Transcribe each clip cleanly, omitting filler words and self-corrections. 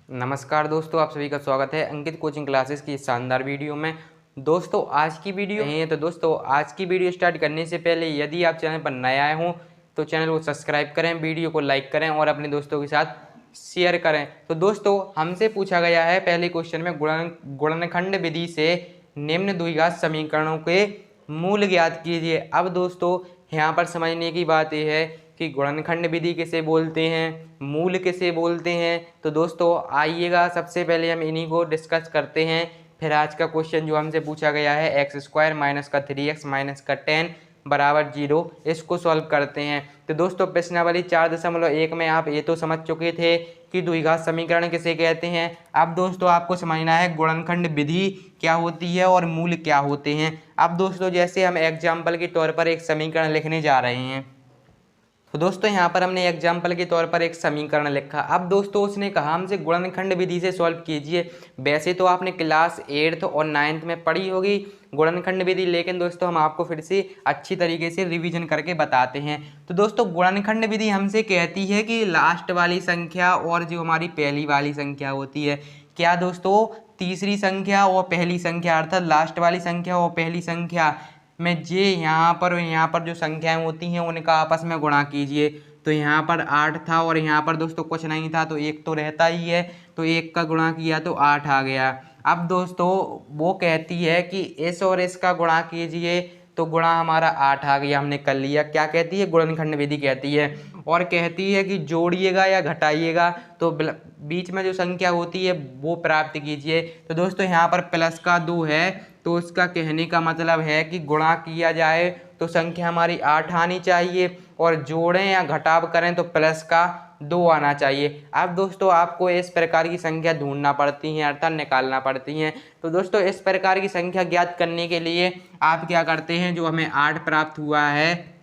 नमस्कार दोस्तों, आप सभी का स्वागत है अंकित कोचिंग क्लासेस की इस शानदार वीडियो में। दोस्तों आज की वीडियो है तो दोस्तों आज की वीडियो स्टार्ट करने से पहले यदि आप चैनल पर नए आए हों तो चैनल को सब्सक्राइब करें, वीडियो को लाइक करें और अपने दोस्तों के साथ शेयर करें। तो दोस्तों हमसे पूछा गया है पहले क्वेश्चन में गुणनखंड विधि से निम्न द्विघात समीकरणों के मूल ज्ञात कीजिए। अब दोस्तों यहाँ पर समझने की बात यह है कि गुणनखंड विधि किसे बोलते हैं, मूल किसे बोलते हैं। तो दोस्तों आइएगा सबसे पहले हम इन्हीं को डिस्कस करते हैं, फिर आज का क्वेश्चन जो हमसे पूछा गया है x² माइनस का 3x माइनस का 10 बराबर 0, इसको सॉल्व करते हैं। तो दोस्तों प्रश्नावली 4.1 में आप ये तो समझ चुके थे कि द्विघात समीकरण किसे कहते हैं। अब दोस्तों आपको समझना है गुणनखंड विधि क्या होती है और मूल क्या होते हैं। अब दोस्तों जैसे हम एग्जाम्पल के तौर पर एक समीकरण लिखने जा रहे हैं, तो दोस्तों यहाँ पर हमने एग्जाम्पल के तौर पर एक समीकरण लिखा। अब दोस्तों उसने कहा हमसे गुणनखंड विधि से सॉल्व कीजिए। वैसे तो आपने क्लास 8th और 9th में पढ़ी होगी गुणनखंड विधि, लेकिन दोस्तों हम आपको फिर से अच्छी तरीके से रिवीजन करके बताते हैं। तो दोस्तों गुणनखंड विधि हमसे कहती है कि लास्ट वाली संख्या और जो हमारी पहली वाली संख्या होती है, क्या दोस्तों तीसरी संख्या और पहली संख्या अर्थात लास्ट वाली संख्या और पहली संख्या में जे यहाँ पर जो संख्याएं होती हैं उनका आपस में गुणा कीजिए। तो यहाँ पर 8 था और यहाँ पर दोस्तों कुछ नहीं था, तो एक तो रहता ही है, तो एक का गुणा किया तो 8 आ गया। अब दोस्तों वो कहती है कि इस और इसका गुणा कीजिए, तो गुणा हमारा 8 आ गया, हमने कर लिया। क्या कहती है? गुणनखंड विधि कहती है। और कहती है कि जोड़िएगा या घटाइएगा तो बीच में जो संख्या होती है वो प्राप्त कीजिए। तो दोस्तों यहाँ पर प्लस का 2 है, तो उसका कहने का मतलब है कि गुणा किया जाए तो संख्या हमारी 8 आनी चाहिए और जोड़ें या घटाव करें तो प्लस का 2 आना चाहिए। अब दोस्तों आपको इस प्रकार की संख्या ढूंढना पड़ती है अर्थात निकालना पड़ती हैं। तो दोस्तों इस प्रकार की संख्या ज्ञात करने के लिए आप क्या करते हैं, जो हमें 8 प्राप्त हुआ है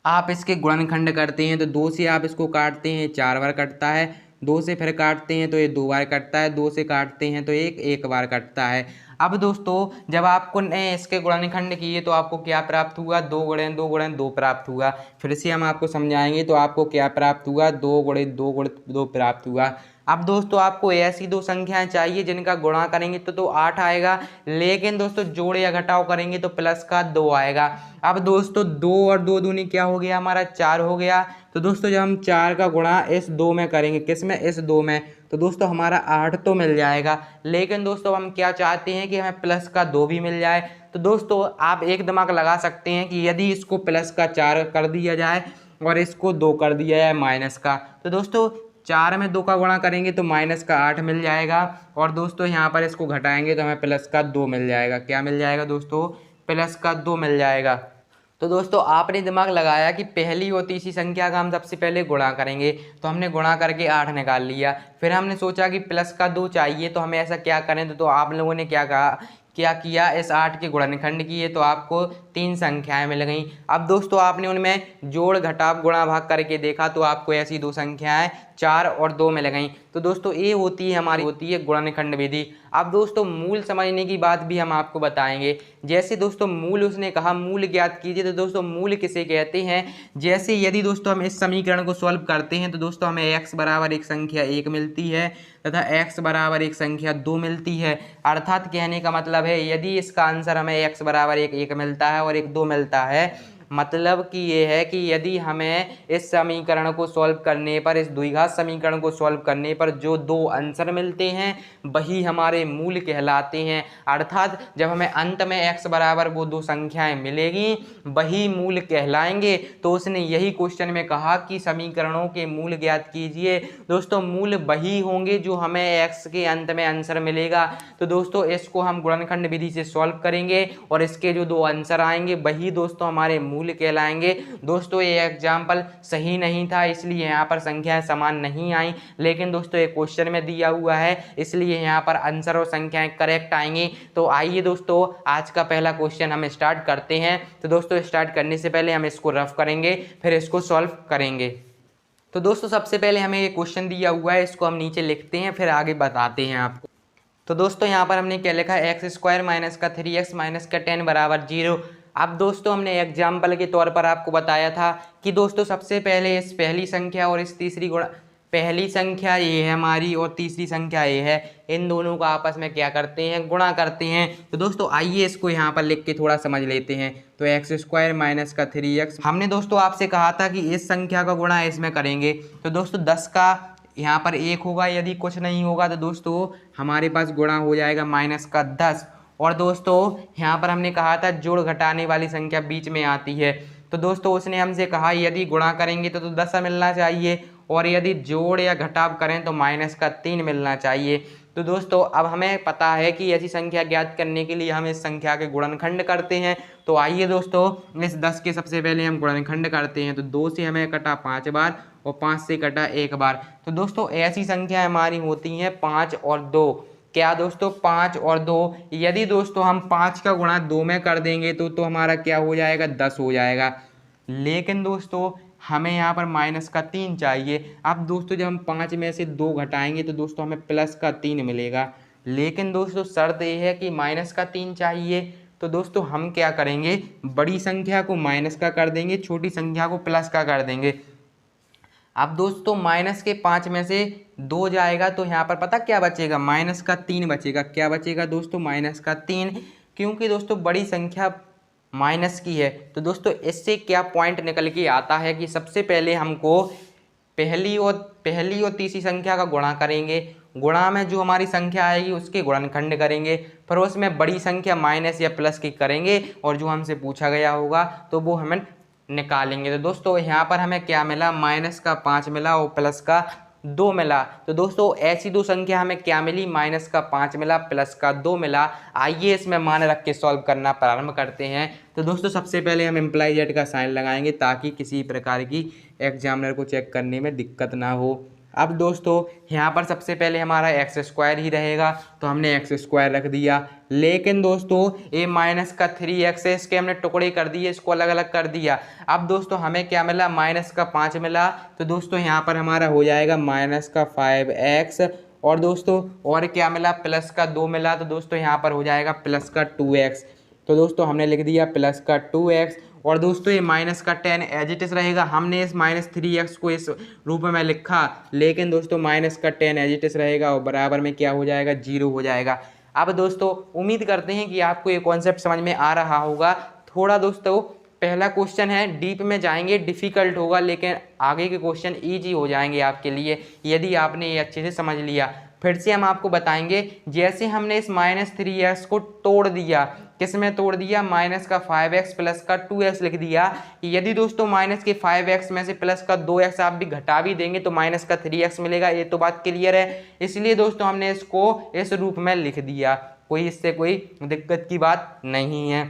आप इसके गुणनखंड करते हैं। तो 2 से आप इसको काटते हैं 4 बार कटता है, 2 से फिर काटते हैं तो ये 2 बार कटता है, 2 से काटते हैं तो एक बार कटता है। अब दोस्तों जब आपको इसके गुणनखंड किए तो आपको क्या प्राप्त हुआ, 2 गुणे 2 गुणे 2 प्राप्त हुआ। फिर से हम आपको समझाएंगे तो आपको क्या प्राप्त हुआ, 2 गुणे 2 गुणे 2 प्राप्त हुआ। अब दोस्तों आपको ऐसी दो संख्याएं चाहिए जिनका गुणा करेंगे तो 8 आएगा, लेकिन दोस्तों जोड़ या घटाव करेंगे तो प्लस का 2 आएगा। अब दोस्तों 2 और 2 दूनी क्या हो गया, हमारा 4 हो गया। तो दोस्तों जब हम 4 का गुणा इस 2 में करेंगे, किस में, इस 2 में, तो दोस्तों हमारा 8 तो मिल जाएगा। लेकिन दोस्तों हम क्या चाहते हैं कि हमें प्लस का 2 भी मिल जाए। तो दोस्तों आप एक दिमाग लगा सकते हैं कि यदि इसको प्लस का 4 कर दिया जाए और इसको 2 कर दिया जाए माइनस का, तो दोस्तों 4 में 2 का गुणा करेंगे तो माइनस का 8 मिल जाएगा। और दोस्तों यहाँ पर इसको घटाएंगे तो हमें प्लस का 2 मिल जाएगा। क्या मिल जाएगा दोस्तों? प्लस का 2 मिल जाएगा। तो दोस्तों आपने दिमाग लगाया कि पहली और तीसरी संख्या का हम सबसे पहले गुणा करेंगे, तो हमने गुणा करके 8 निकाल लिया। फिर हमने सोचा कि प्लस का 2 चाहिए, तो हमें ऐसा क्या करें, तो आप लोगों ने क्या किया, इस 8 के गुणनखंड किए तो आपको 3 संख्याएं मिल गई। अब दोस्तों आपने उनमें जोड़ घटाव गुणा भाग करके देखा तो आपको ऐसी 2 संख्याएं 4 और 2 मिल गई। तो दोस्तों ये होती है गुणनखंड विधि। अब दोस्तों मूल समझने की बात भी हम आपको बताएंगे। जैसे दोस्तों मूल उसने कहा मूल ज्ञात कीजिए, तो दोस्तों मूल किसे कहते हैं। जैसे यदि दोस्तों हम इस समीकरण को सॉल्व करते हैं तो दोस्तों हमें x बराबर एक संख्या 1 मिलती है तथा x बराबर एक संख्या 2 मिलती है। अर्थात कहने का मतलब है यदि इसका आंसर हमें x बराबर एक मिलता है और एक 2 मिलता है, मतलब कि ये है कि यदि हमें इस समीकरण को सॉल्व करने पर, इस द्विघात समीकरण को सॉल्व करने पर जो 2 आंसर मिलते हैं वही हमारे मूल कहलाते हैं। अर्थात जब हमें अंत में x बराबर वो 2 संख्याएं मिलेगी वही मूल कहलाएंगे। तो उसने यही क्वेश्चन में कहा कि समीकरणों के मूल ज्ञात कीजिए। दोस्तों मूल वही होंगे जो हमें x के अंत में आंसर मिलेगा। तो दोस्तों इसको हम गुणनखंड विधि से सॉल्व करेंगे और इसके जो 2 आंसर आएंगे वही दोस्तों हमारे मूल कहलाएंगे। दोस्तों ये एग्जाम्पल सही नहीं था इसलिए यहाँ पर संख्याएं समान नहीं आई, लेकिन दोस्तों ये क्वेश्चन में दिया हुआ है इसलिए यहाँ पर आंसर और संख्याएं करेक्ट आएंगी। तो आइए दोस्तों आज का पहला क्वेश्चन हम स्टार्ट करते हैं। तो दोस्तों स्टार्ट करने से पहले हम इसको रफ करेंगे फिर इसको सॉल्व करेंगे। तो दोस्तों सबसे पहले हमें ये क्वेश्चन दिया हुआ है, इसको हम नीचे लिखते हैं फिर आगे बताते हैं आपको। तो दोस्तों यहाँ पर हमने क्या लिखा है, x² माइनस का 3x माइनस का 10 बराबर 0। अब दोस्तों हमने एग्जाम्पल के तौर पर आपको बताया था कि दोस्तों सबसे पहले इस पहली संख्या और इस पहली संख्या ये है हमारी और तीसरी संख्या ये है, इन दोनों का आपस में क्या करते हैं, गुणा करते हैं। तो दोस्तों आइए इसको यहाँ पर लिख के थोड़ा समझ लेते हैं। तो एक्स स्क्वायर माइनस का 3x, हमने दोस्तों आपसे कहा था कि इस संख्या का गुणा इसमें करेंगे। तो दोस्तों 10 का यहाँ पर 1 होगा, यदि कुछ नहीं होगा तो दोस्तों हमारे पास गुणा हो जाएगा माइनस का 10। और दोस्तों यहाँ पर हमने कहा था जोड़ घटाने वाली संख्या बीच में आती है। तो दोस्तों उसने हमसे कहा यदि गुणा करेंगे तो 10 मिलना चाहिए, और यदि जोड़ या घटाव करें तो माइनस का 3 मिलना चाहिए। तो दोस्तों अब हमें पता है कि ऐसी संख्या ज्ञात करने के लिए हम इस संख्या के गुणनखंड करते हैं। तो आइए दोस्तों इस 10 के सबसे पहले हम गुणनखंड करते हैं। तो 2 से हमें कटा 5 बार और 5 से कटा 1 बार। तो दोस्तों ऐसी संख्या हमारी होती हैं 5 और 2। क्या दोस्तों 5 और 2, यदि दोस्तों हम 5 का गुणा 2 में कर देंगे तो हमारा क्या हो जाएगा, 10 हो जाएगा। लेकिन दोस्तों हमें यहाँ पर माइनस का 3 चाहिए। अब दोस्तों जब हम 5 में से 2 घटाएंगे तो दोस्तों हमें प्लस का 3 मिलेगा। लेकिन दोस्तों शर्त ये है कि माइनस का 3 चाहिए। तो दोस्तों हम क्या करेंगे, बड़ी संख्या को माइनस का कर देंगे, छोटी संख्या को प्लस का कर देंगे। अब दोस्तों माइनस के 5 में से 2 जाएगा तो यहाँ पर पता क्या बचेगा, माइनस का 3 बचेगा। क्या बचेगा दोस्तों, माइनस का 3, क्योंकि दोस्तों बड़ी संख्या माइनस की है। तो दोस्तों इससे क्या पॉइंट निकल के आता है कि सबसे पहले हमको पहली और तीसरी संख्या का गुणा करेंगे, गुणा में जो हमारी संख्या आएगी उसके गुणनखंड करेंगे, फिर उसमें बड़ी संख्या माइनस या प्लस की करेंगे और जो हमसे पूछा गया होगा तो वो हमें निकालेंगे। तो दोस्तों यहाँ पर हमें क्या मिला, माइनस का 5 मिला और प्लस का 2 मिला। तो दोस्तों ऐसी दो संख्या हमें क्या मिली, माइनस का 5 मिला, प्लस का 2 मिला। आइए इसमें मान रख के सॉल्व करना प्रारंभ करते हैं। तो दोस्तों सबसे पहले हम इम्प्लाई जेड का साइन लगाएंगे ताकि किसी प्रकार की एग्जामिनर को चेक करने में दिक्कत ना हो। अब दोस्तों यहाँ पर सबसे पहले हमारा एक्स स्क्वायर ही रहेगा, तो हमने एक्स स्क्वायर रख दिया। लेकिन दोस्तों ये माइनस का 3x है, इसके हमने टुकड़े कर दिए, इसको अलग अलग कर दिया। अब दोस्तों हमें क्या मिला, माइनस का 5 मिला। तो दोस्तों यहाँ पर हमारा हो जाएगा माइनस का 5x। और दोस्तों और क्या मिला, प्लस का 2 मिला। तो दोस्तों यहाँ पर हो जाएगा प्लस का 2x। तो दोस्तों हमने लिख दिया प्लस का 2x। और दोस्तों ये माइनस का 10 एज इट इज रहेगा। हमने इस माइनस 3x को इस रूप में लिखा, लेकिन दोस्तों माइनस का 10 एज इट इज रहेगा और बराबर में क्या हो जाएगा, 0 हो जाएगा। अब दोस्तों उम्मीद करते हैं कि आपको ये कॉन्सेप्ट समझ में आ रहा होगा। थोड़ा दोस्तों पहला क्वेश्चन है, डीप में जाएंगे, डिफिकल्ट होगा, लेकिन आगे के क्वेश्चन ईजी हो जाएंगे आपके लिए यदि आपने ये अच्छे से समझ लिया। फिर से हम आपको बताएंगे, जैसे हमने इस माइनस 3x को तोड़ दिया, किस में तोड़ दिया, माइनस का 5x प्लस का 2x लिख दिया। यदि दोस्तों माइनस के 5x में से प्लस का 2x आप भी घटा भी देंगे तो माइनस का 3x मिलेगा, ये तो बात क्लियर है। इसलिए दोस्तों हमने इसको इस रूप में लिख दिया, कोई इससे कोई दिक्कत की बात नहीं है।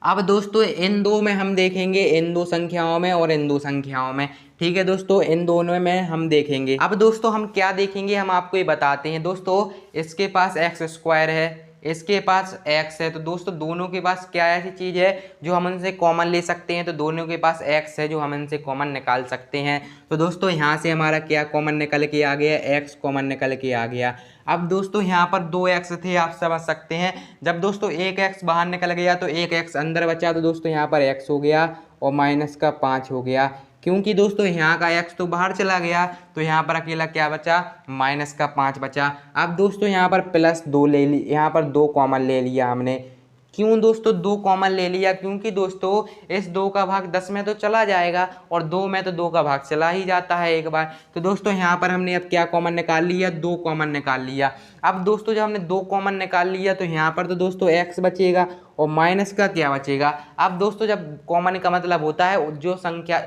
अब दोस्तों इन दो में हम देखेंगे, इन दो संख्याओं में और इन दो संख्याओं में, ठीक है दोस्तों, इन दोनों में हम देखेंगे। अब दोस्तों हम क्या देखेंगे, हम आपको ये बताते हैं। दोस्तों इसके पास एक्स स्क्वायर है, इसके पास x है, तो दोस्तों दोनों के पास क्या ऐसी चीज़ है जो हम उनसे कॉमन ले सकते हैं। तो दोनों के पास x है जो हम इनसे कॉमन निकाल सकते हैं। तो दोस्तों यहाँ से हमारा क्या कॉमन निकल के आ गया, x कॉमन निकल के आ गया। अब दोस्तों यहाँ पर 2x थे, आप समझ सकते हैं। जब दोस्तों एक x बाहर निकल गया तो एक x अंदर बचा, तो दोस्तों यहाँ पर x हो गया और माइनस का 5 हो गया, क्योंकि दोस्तों यहाँ का x तो बाहर चला गया, तो यहाँ पर अकेला क्या बचा, माइनस का 5 बचा। अब दोस्तों यहाँ पर प्लस 2 ले ली, यहाँ पर 2 कॉमन ले लिया हमने। क्यों दोस्तों 2 कॉमन ले लिया, क्योंकि दोस्तों इस 2 का भाग 10 में तो चला जाएगा और 2 में तो 2 का भाग चला ही जाता है एक बार। तो दोस्तों यहाँ पर हमने अब क्या कॉमन निकाल लिया, 2 कॉमन निकाल लिया। अब दोस्तों जब हमने 2 कॉमन निकाल लिया तो यहाँ पर तो दोस्तों x बचेगा और माइनस का क्या बचेगा। अब दोस्तों जब कॉमन का मतलब होता है जो संख्या,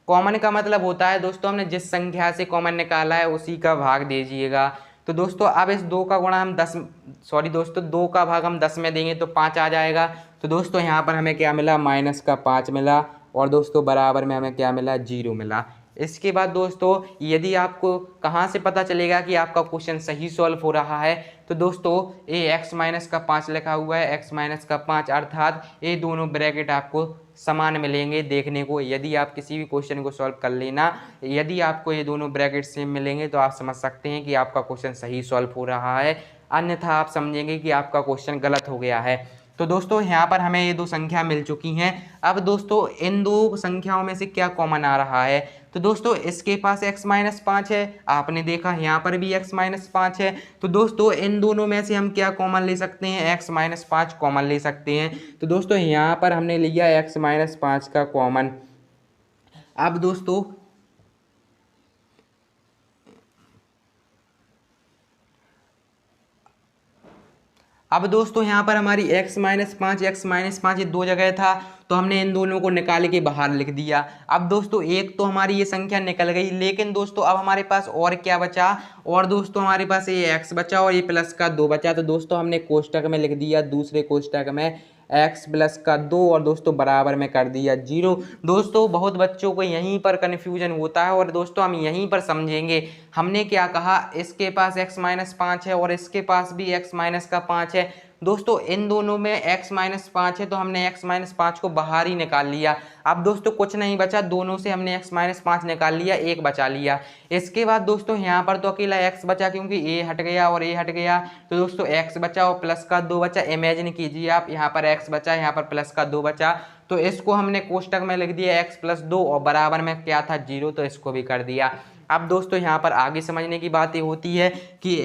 कॉमन का मतलब होता है दोस्तों हमने जिस संख्या से कॉमन निकाला है उसी का भाग दीजिएगा। तो दोस्तों अब इस 2 का गुणा हम 2 का भाग हम 10 में देंगे तो 5 आ जाएगा। तो दोस्तों यहाँ पर हमें क्या मिला, माइनस का 5 मिला और दोस्तों बराबर में हमें क्या मिला, 0 मिला। इसके बाद दोस्तों यदि आपको कहाँ से पता चलेगा कि आपका क्वेश्चन सही सॉल्व हो रहा है, तो दोस्तों ये x माइनस का 5 लिखा हुआ है, x माइनस का 5, अर्थात ये दोनों ब्रैकेट आपको समान मिलेंगे देखने को। यदि आप किसी भी क्वेश्चन को सॉल्व कर लेना, यदि आपको ये दोनों ब्रैकेट सेम मिलेंगे तो आप समझ सकते हैं कि आपका क्वेश्चन सही सॉल्व हो रहा है, अन्यथा आप समझेंगे कि आपका क्वेश्चन गलत हो गया है। तो दोस्तों यहाँ पर हमें ये दो संख्या मिल चुकी हैं। अब दोस्तों इन दो संख्याओं में से क्या कॉमन आ रहा है, तो दोस्तों इसके पास x-5 है, आपने देखा यहाँ पर भी x-5 है। तो दोस्तों इन दोनों में से हम क्या कॉमन ले सकते हैं, x-5 कॉमन ले सकते हैं। तो दोस्तों यहाँ पर हमने लिया x-5 का कॉमन। अब दोस्तों यहाँ पर हमारी x-5 ये दो जगह था, तो हमने इन दोनों को निकाल के बाहर लिख दिया। अब दोस्तों एक तो हमारी ये संख्या निकल गई, लेकिन दोस्तों अब हमारे पास और क्या बचा, और दोस्तों हमारे पास ये x बचा और ये प्लस का 2 बचा। तो दोस्तों हमने कोष्टक में लिख दिया, दूसरे कोष्टक में x प्लस का 2 और दोस्तों बराबर में कर दिया 0। दोस्तों बहुत बच्चों को यहीं पर कन्फ्यूजन होता है और दोस्तों हम यहीं पर समझेंगे। हमने क्या कहा, इसके पास x-5 है और इसके पास भी x-5 है। दोस्तों इन दोनों में x-5 है, तो हमने x-5 को बाहर ही निकाल लिया। अब दोस्तों कुछ नहीं बचा, दोनों से हमने x-5 निकाल लिया, एक बचा लिया। इसके बाद दोस्तों यहाँ पर तो अकेला x बचा, क्योंकि a हट गया और a हट गया। तो दोस्तों x बचा और प्लस का 2 बचा। इमेजिन कीजिए आप, यहाँ पर x बचा, यहाँ पर प्लस का 2 बचा, तो इसको हमने कोष्टक में लिख दिया x प्लस 2 और बराबर में क्या था 0, तो इसको भी कर दिया। अब दोस्तों यहाँ पर आगे समझने की बात ये होती है कि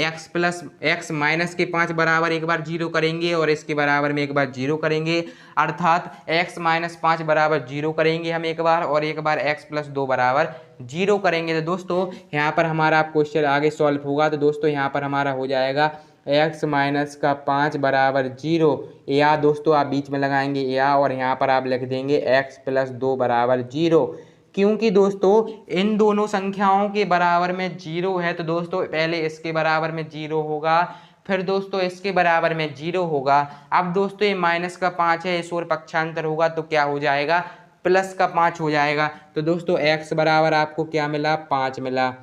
x माइनस के 5 बराबर एक बार 0 करेंगे और इसके बराबर में एक बार 0 करेंगे, अर्थात x-5 बराबर 0 करेंगे हम एक बार, और एक बार x प्लस 2 बराबर 0 करेंगे। तो दोस्तों यहाँ पर हमारा क्वेश्चन आगे सॉल्व होगा। तो दोस्तों यहाँ पर हमारा हो जाएगा x-5 बराबर 0, या दोस्तों आप बीच में लगाएंगे या, और यहाँ पर आप लिख देंगे x प्लस 2 बराबर 0। क्योंकि दोस्तों इन दोनों संख्याओं के बराबर में 0 है, तो दोस्तों पहले इसके बराबर में 0 होगा, फिर दोस्तों इसके बराबर में 0 होगा। अब दोस्तों ये माइनस का 5 है, इस ओर पक्षांतर होगा तो क्या हो जाएगा, प्लस का 5 हो जाएगा। तो दोस्तों x बराबर आपको क्या मिला, 5 मिला।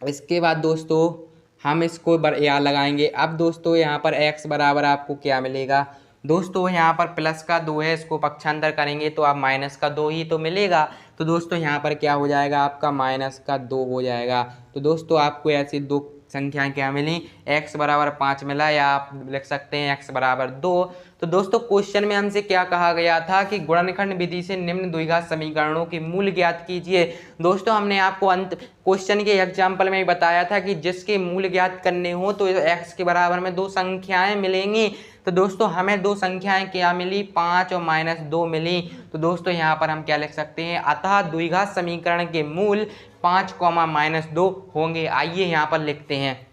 इसके बाद दोस्तों हम इसको यहाँ लगाएंगे। अब दोस्तों यहाँ पर x बराबर आपको क्या मिलेगा, दोस्तों यहाँ पर प्लस का 2 है, इसको पक्षांतर करेंगे तो आप माइनस का 2 ही तो मिलेगा। तो दोस्तों यहाँ पर क्या हो जाएगा, आपका माइनस का 2 हो जाएगा। तो दोस्तों आपको ऐसी दो संख्याएं क्या मिली, x बराबर 5 मिला, या आप लिख सकते हैं x बराबर 2। तो दोस्तों क्वेश्चन में हमसे क्या कहा गया था कि गुणनखंड विधि से निम्न द्विघात समीकरणों के मूल ज्ञात कीजिए। दोस्तों हमने आपको अंत क्वेश्चन के एग्जाम्पल में बताया था कि जिसके मूल ज्ञात करने हो तो x के बराबर में दो संख्याएं मिलेंगी। तो दोस्तों हमें दो संख्याएं क्या मिली, 5 और -2 मिली। तो दोस्तों यहाँ पर हम क्या लिख सकते हैं, अतः द्विघात समीकरण के मूल 5, -2 होंगे। आइए यहाँ पर लिखते हैं।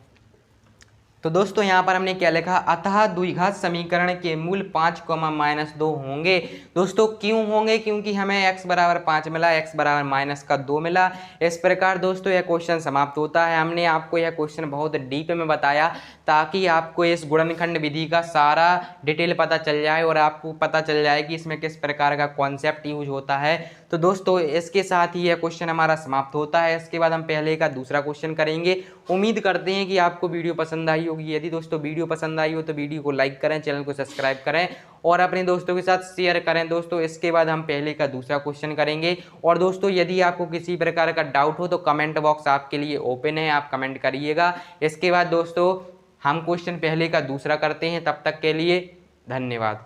तो दोस्तों यहाँ पर हमने क्या लिखा, अतः द्विघात समीकरण के मूल 5, -2 होंगे। दोस्तों क्यों होंगे, क्योंकि हमें x बराबर 5 मिला, x बराबर -2 मिला। इस प्रकार दोस्तों यह क्वेश्चन समाप्त होता है। हमने आपको यह क्वेश्चन बहुत डीप में बताया ताकि आपको इस गुणनखंड विधि का सारा डिटेल पता चल जाए और आपको पता चल जाए कि इसमें किस प्रकार का कॉन्सेप्ट यूज होता है। तो दोस्तों इसके साथ ही यह क्वेश्चन हमारा समाप्त होता है। इसके बाद हम पहले का दूसरा क्वेश्चन करेंगे। उम्मीद करते हैं कि आपको वीडियो पसंद आई होगी। यदि दोस्तों वीडियो पसंद आई हो तो वीडियो को लाइक करें, चैनल को सब्सक्राइब करें और अपने दोस्तों के साथ शेयर करें। दोस्तों इसके बाद हम पहले का दूसरा क्वेश्चन करेंगे। और दोस्तों यदि आपको किसी प्रकार का डाउट हो तो कमेंट बॉक्स आपके लिए ओपन है, आप कमेंट करिएगा। इसके बाद दोस्तों हम क्वेश्चन पहले का दूसरा करते हैं। तब तक के लिए धन्यवाद।